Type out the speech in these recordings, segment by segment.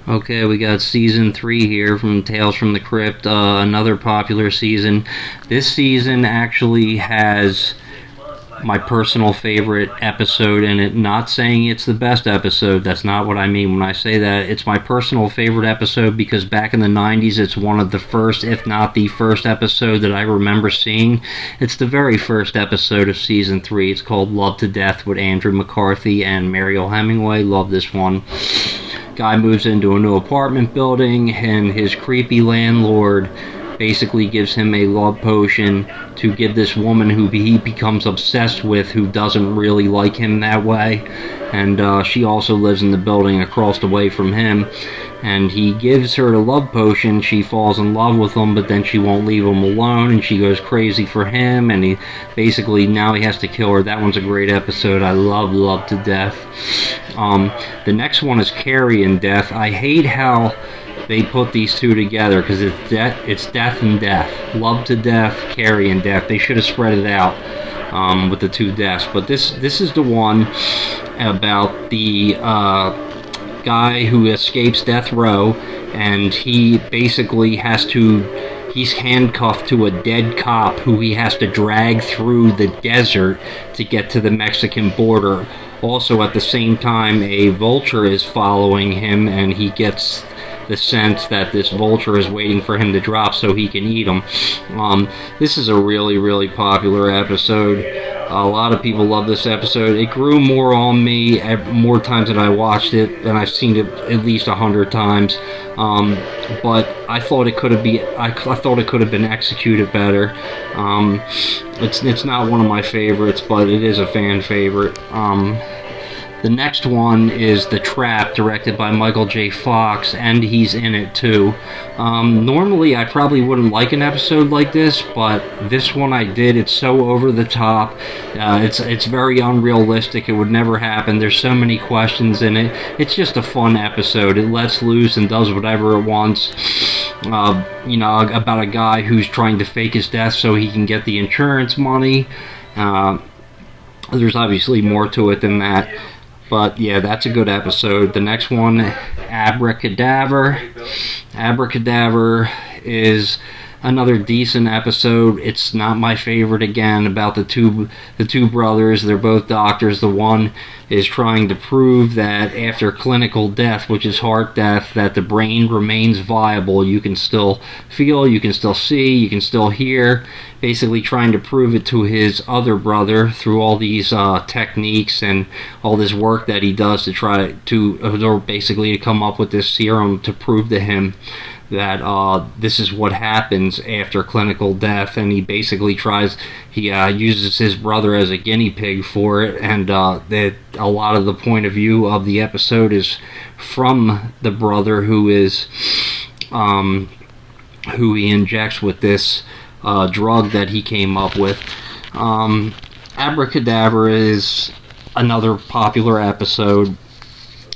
Okay, we got season 3 here from Tales from the Crypt, another popular season. This season actually has my personal favorite episode in it. Not saying it's the best episode, that's not what I mean when I say that. It's my personal favorite episode because back in the 90s it's one of the first, if not the first episode that I remember seeing. It's the very first episode of season 3. It's called Love to Death with Andrew McCarthy and Mariel Hemingway. Love this one. Guy moves into a new apartment building and his creepy landlord basically gives him a love potion to give this woman who he becomes obsessed with, who doesn't really like him that way, and she also lives in the building across the way from him, and he gives her the love potion. She falls in love with him, but then she won't leave him alone, and she goes crazy for him, and he basically now he has to kill her. That one's a great episode. I love to death. The next one is Carrie and Death. I hate how they put these two together because it's death and death. Love to Death, Carrie and Death. They should have spread it out with the two deaths. But this is the one about the guy who escapes death row, and he basically he's handcuffed to a dead cop who he has to drag through the desert to get to the Mexican border. Also, at the same time, a vulture is following him, and he gets the sense that this vulture is waiting for him to drop so he can eat him. This is a really popular episode. A lot of people love this episode. It grew more on me more times than I watched it, and I've seen it at least 100 times. But I thought it could have been executed better. It's not one of my favorites, but it is a fan favorite. The next one is The Trap, directed by Michael J. Fox, and he's in it too. Normally I probably wouldn't like an episode like this, but this one I did. It's so over the top. It's very unrealistic. It would never happen. There's so many questions in it. It's just a fun episode. It lets loose and does whatever it wants. About a guy who's trying to fake his death so he can get the insurance money. There's obviously more to it than that. But yeah, that's a good episode. The next one, Abracadabra. Abracadabra is another decent episode. It's not my favorite, again, about the two brothers. They're both doctors. The one is trying to prove that after clinical death, which is heart death, that the brain remains viable. You can still feel, you can still see, you can still hear. Basically trying to prove it to his other brother through all these techniques and all this work that he does to try to basically come up with this serum to prove to him that this is what happens after clinical death. And he basically uses his brother as a guinea pig for it, and that a lot of the point of view of the episode is from the brother who he injects with this drug that he came up with. Abracadabra is another popular episode,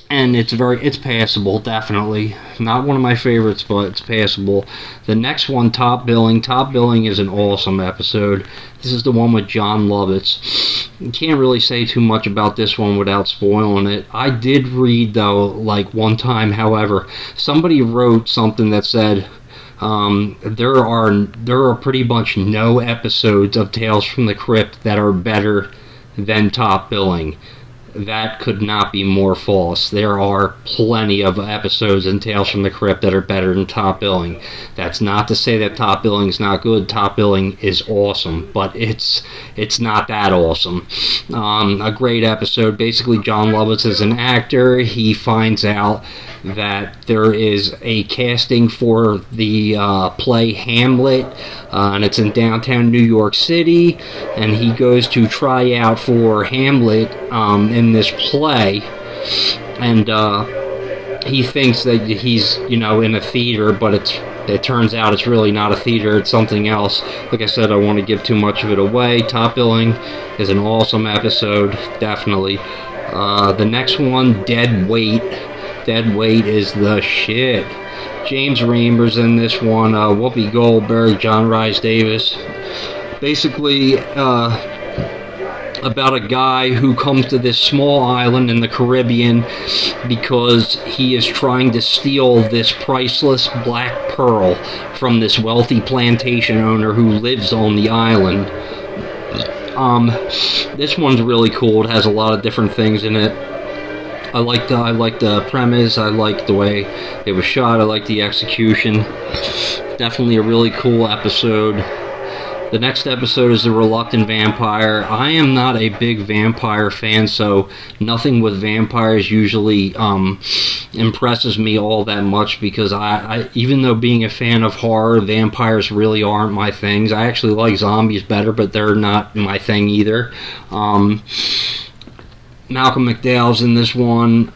and it's passable, definitely. Not one of my favorites, but it's passable. The next one, Top Billing. Top Billing is an awesome episode. This is the one with John Lovitz. You can't really say too much about this one without spoiling it. I did read, though, like one time, however, somebody wrote something that said there are pretty much no episodes of Tales from the Crypt that are better than Top Billing. That could not be more false. There are plenty of episodes in Tales from the Crypt that are better than Top Billing. That's not to say that Top Billing's not good. Top Billing is awesome, but it's not that awesome. A great episode. Basically, John Lovitz is an actor. He finds out that there is a casting for the play Hamlet, and it's in downtown New York City, and he goes to try out for Hamlet in this play, and he thinks that he's in a theater, but it turns out it's really not a theater, it's something else. Like I said, I don't want to give too much of it away. Top Billing is an awesome episode, definitely. The next one, Dead Weight. Dead Weight is the shit. James Reamer's in this one, Whoopi Goldberg, John Rhys Davis. Basically, about a guy who comes to this small island in the Caribbean because he is trying to steal this priceless black pearl from this wealthy plantation owner who lives on the island. This one's really cool. It has a lot of different things in it. I like the premise. I like the way it was shot. I like the execution. Definitely a really cool episode. The next episode is The Reluctant Vampire. I am not a big vampire fan, so nothing with vampires usually impresses me all that much, because I even though being a fan of horror, vampires really aren't my things. I actually like zombies better, but they're not my thing either. Malcolm McDowell's in this one.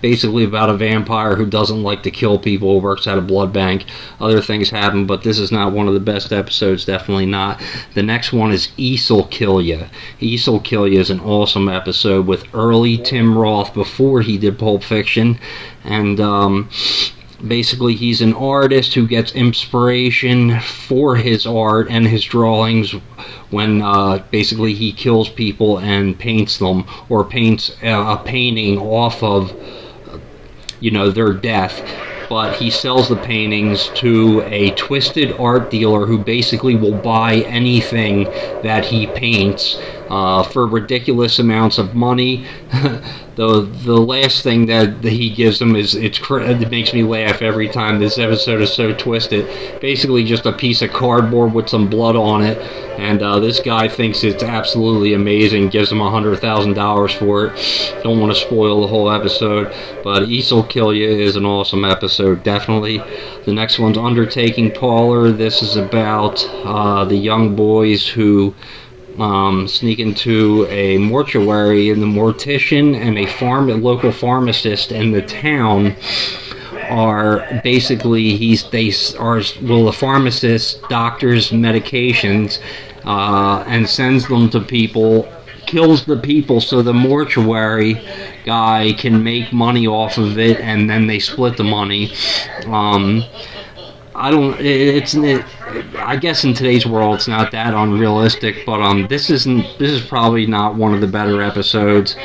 Basically about a vampire who doesn't like to kill people, works at a blood bank. Other things happen, but this is not one of the best episodes, definitely not. The next one is Eas'll Kill Ya. Eas'll Kill Ya is an awesome episode with early Tim Roth before he did Pulp Fiction, and basically he's an artist who gets inspiration for his art and his drawings when basically he kills people and paints them, or paints a painting off of their death. But he sells the paintings to a twisted art dealer who basically will buy anything that he paints for ridiculous amounts of money. The last thing that he gives them it makes me laugh every time. This episode is so twisted. Basically just a piece of cardboard with some blood on it, and this guy thinks it's absolutely amazing, gives him $100,000 for it. Don't want to spoil the whole episode, but Eas'll Kill Ya is an awesome episode, definitely. The next one's Undertaking Taller. This is about the young boys who sneak into a mortuary, and the mortician and a local pharmacist in the town are basically the pharmacist doctors medications and sends them to people, kills the people so the mortuary guy can make money off of it, and then they split the money. I guess in today's world it's not that unrealistic, but this is probably not one of the better episodes.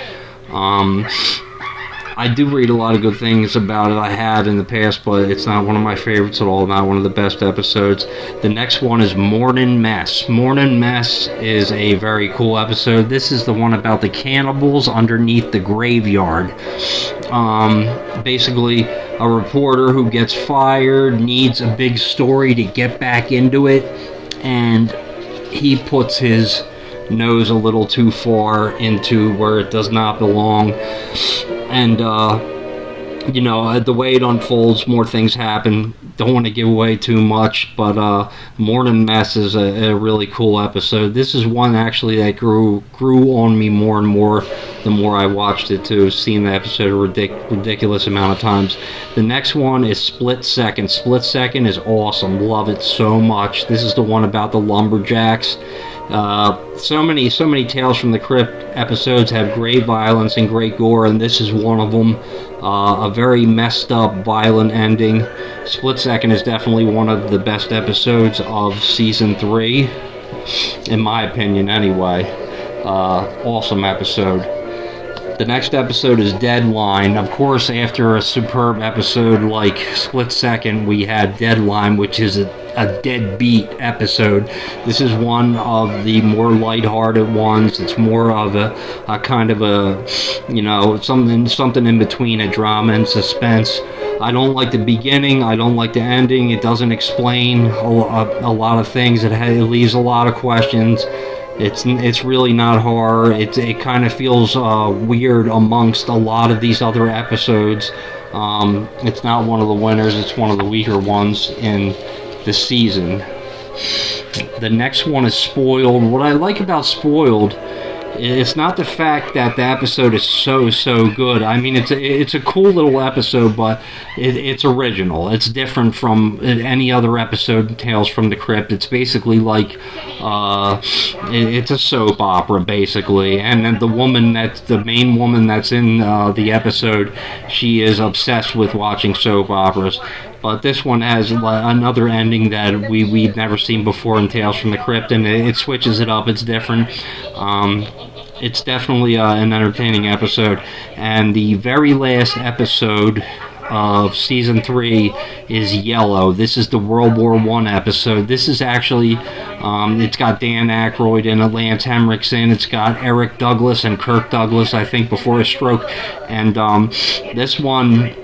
I do read a lot of good things about it. I have in the past, but it's not one of my favorites at all, not one of the best episodes. The next one is Morning Mess. Morning Mess is a very cool episode. This is the one about the cannibals underneath the graveyard. Basically, a reporter who gets fired needs a big story to get back into it, and he puts his nose a little too far into where it does not belong. And the way it unfolds, more things happen. Don't want to give away too much, but Morning Mess is a really cool episode. This is one actually that grew on me more and more the more I watched it too, seeing the episode a ridiculous amount of times. The next one is Split Second. Split Second is awesome. Love it so much. This is the one about the lumberjacks. So many Tales from the Crypt episodes have great violence and great gore, and this is one of them. A very messed up, violent ending. Split Second is definitely one of the best episodes of season 3, in my opinion anyway. Awesome episode. The next episode is Deadline. Of course, after a superb episode like Split Second, we had Deadline, which is a deadbeat episode. This is one of the more lighthearted ones. It's more of a kind of a, something in between a drama and suspense. I don't like the beginning. I don't like the ending. It doesn't explain a lot of things. It leaves a lot of questions. It's really not horror. It kind of feels weird amongst a lot of these other episodes. It's not one of the winners. It's one of the weaker ones in the season. The next one is Spoiled. What I like about Spoiled, it's not the fact that the episode is so good. I mean, it's a cool little episode, but it's original. It's different from any other episode, Tales from the Crypt. It's basically like it's a soap opera, basically. And then the main woman that's in the episode, she is obsessed with watching soap operas. But this one has another ending that we've never seen before in Tales from the Crypt, and it switches it up. It's different. It's definitely an entertaining episode. And the very last episode of season 3 is Yellow. This is the World War I episode. This is actually, it's got Dan Aykroyd in it, Lance Henriksen in. It's got Eric Douglas and Kirk Douglas, I think, before his stroke. And this one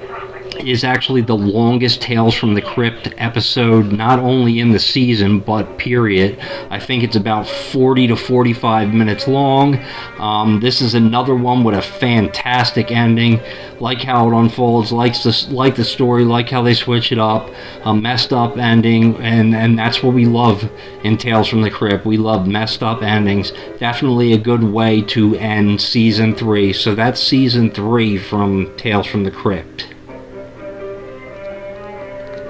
is actually the longest Tales from the Crypt episode, not only in the season, but period. I think it's about 40 to 45 minutes long. This is another one with a fantastic ending. Like how it unfolds, like the story, like how they switch it up. A messed up ending, and that's what we love in Tales from the Crypt. We love messed up endings. Definitely a good way to end season 3. So that's season 3 from Tales from the Crypt.